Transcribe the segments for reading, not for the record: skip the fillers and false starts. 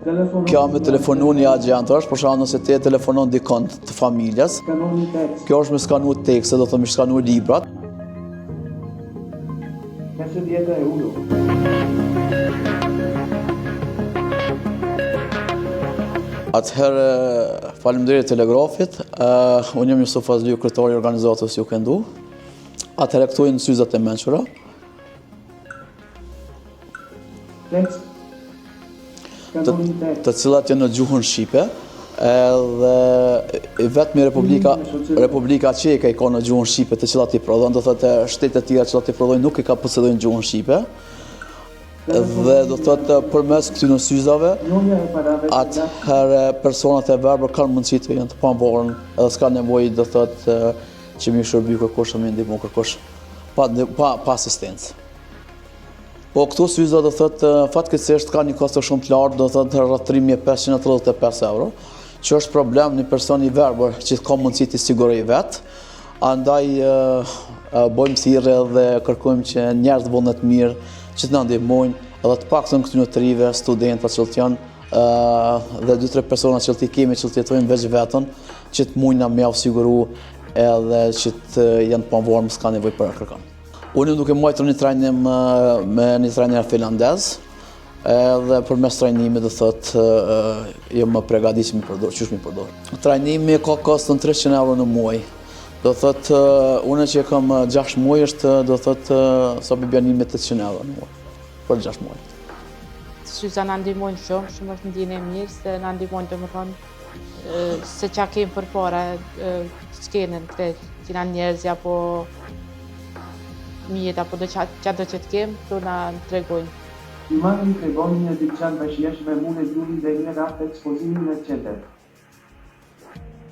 Kjo me telefonu një agent është, për shkak nëse ti telefonon dikon të familjes, kjo është me skanu tekste, do të me skanu librat. Atëherë, faleminderit telegrafit, unë jam Jusuf Fazliu, kryetari i organizatës Ju Këndu. Atëherë këtu janë syzat e mençura. Të cilat janë në gjuhën shqipe, edhe vetëm Republika Çeke i ka në gjuhën shqipe, të cilat i prodhon, do thotë shtetet e tjera që i prodhojnë nuk i ka posedojnë gjuhën shqipe. Dhe do thotë përmes këtyre syzave, atëherë personat e verbër kanë mundësi të jenë të pavarur, edhe s'ka nevojë do thotë që më shërby kërkosh apo më ndihmon kërkosh pa asistencë. Po këto syza do thotë fatkeqësisht ka një kosto shumë të lartë, do thotë rreth 3535 euro, që është problem një person i verbër që ka mundësi të sigurojë vetë. Andaj bëjmë thirrje dhe kërkojmë që njerëz të vullnet mirë që të na ndihmojnë, edhe të paktën këtyre të rive, studentat që janë dhe 2-3 persona që i kemi që jetojnë veç vetën, që të mundin na më siguru edhe që të janë të pavarur, s'ka nevojë për kërkon. Unë duke mbajtur një trajnim me një trajner finlandez, edhe përmes trajnimit do thotë jam më përgatitur ç'është më përdor. Trajnimi ka koston 300 euro në muaj. Do thotë unë që kam 6 muaj është do thotë sa bjanimi 800 euro në muaj për 6 muaj. Syza na ndihmojnë shumë është ndjenjë e mirë se na ndihmojnë domethënë se çka kemi përpara skenën këtë që na njerëz apo mjet apo çka do të kemë, këto na tregojnë. Imani tregon një dyqan bashkësh me mune duri dhe një raft ekspozimin në qendër.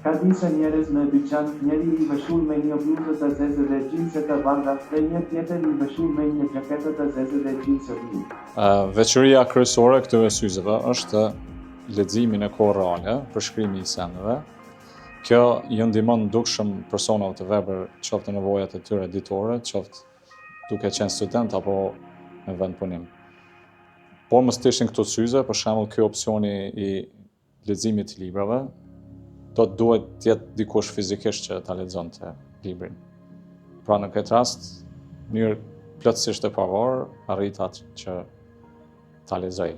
Ka disa njerëz në dyqan, njëri i veshur me një bluzë të zezë dhe xhinse të bardha, dhe një tjetër i veshur me një xhaketë të zezë dhe xhinse blu. Veçoria kryesore këtyre syzeve është leximin e kohë reale, përshkrimi i sendeve. Kjo i ndihmon dukshëm personave të verbër, qoftë nevojat e tyre ditore, qoftë duke qenë student apo në vend punim. Por mos të ishin këto syze, për shembull ky opsioni i leximit të librave, duhet të jetë dikush fizikisht që ta lexonte librin. Pra në këtë rast, në mënyrë plotësisht e pavarur, arritat që ta lexoj.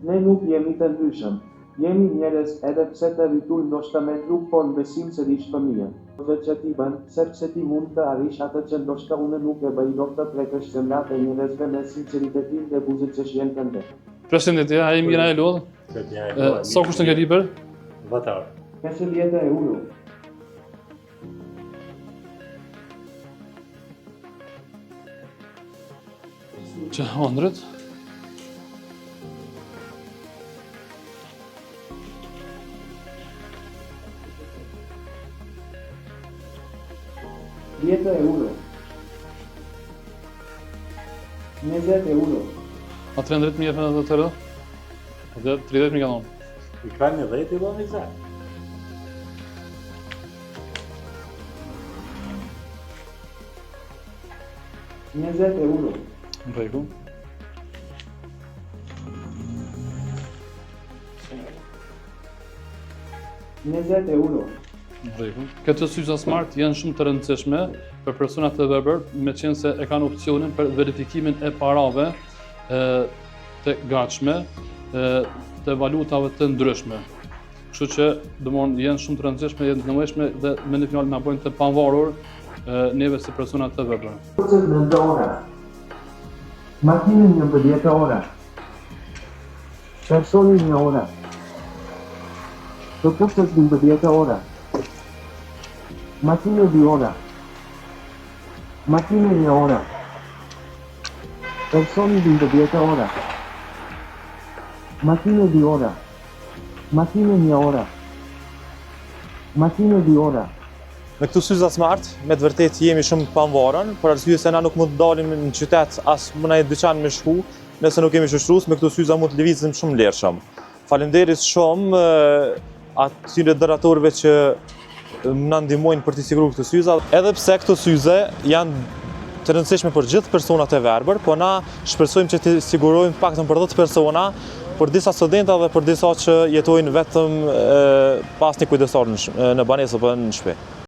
Ne nuk jemi të ndryshëm. Jemi njerëz edhe pse të rritur ndoshta me trup, por në besim se rish fëmijën. Dhe që ti bën, sepse ti mund të arrish atë që ndoshta unë nuk e bëj dot të prekësh zemrat e njerëzve me sinqeritetin dhe buzët që shjen këndë. Përshëndetje, a jemi Mira e Lodh? Sa kushton kjo libër? Vatar. 50 euro. Që ëndrët? €10. 20 euro. A 13.000 e të tërë? Dhe 30.000 ka thonë. I ka një 10 i dhënë eksakt. €20. Në rregull. €20. Në rregull. Këto syza smart janë shumë të rëndësishme për personat të verbër, me qenë se e kanë opsionin për verifikimin e parave të gatshme, të valutave të ndryshme. Kështu që janë shumë të rëndësishme, janë të nevojshme dhe me një fjalë na bëjnë të pavarur neve si personat të verbër. Kurset në ora. Makinën 11 ora. Personi 1 ora. Të kurset 11 ora. Makinë 2 ora. Makinë 1 ora. Personi 12 ora. Makinë 2 ora. Makinë 1 ora. Makinë 2 ora. Me këtu syza smart, me të vërtet jemi shumë pavarur, për arsye se na nuk mund të dalim në qytet as në një dyqan me shku, nëse nuk kemi shoqërues, me këtu syza mund të lëvizim shumë lehtë. Faleminderit shumë atyre donatorëve që na ndihmojnë për të siguruar këto syza, edhe pse këto syze janë të rëndësishme për gjithë personat e verbër, po na shpresojmë që të sigurojmë paktën për 10 persona për disa studenta dhe për disa që jetojnë vetëm pas një kujdestar në banesë apo në shtëpi.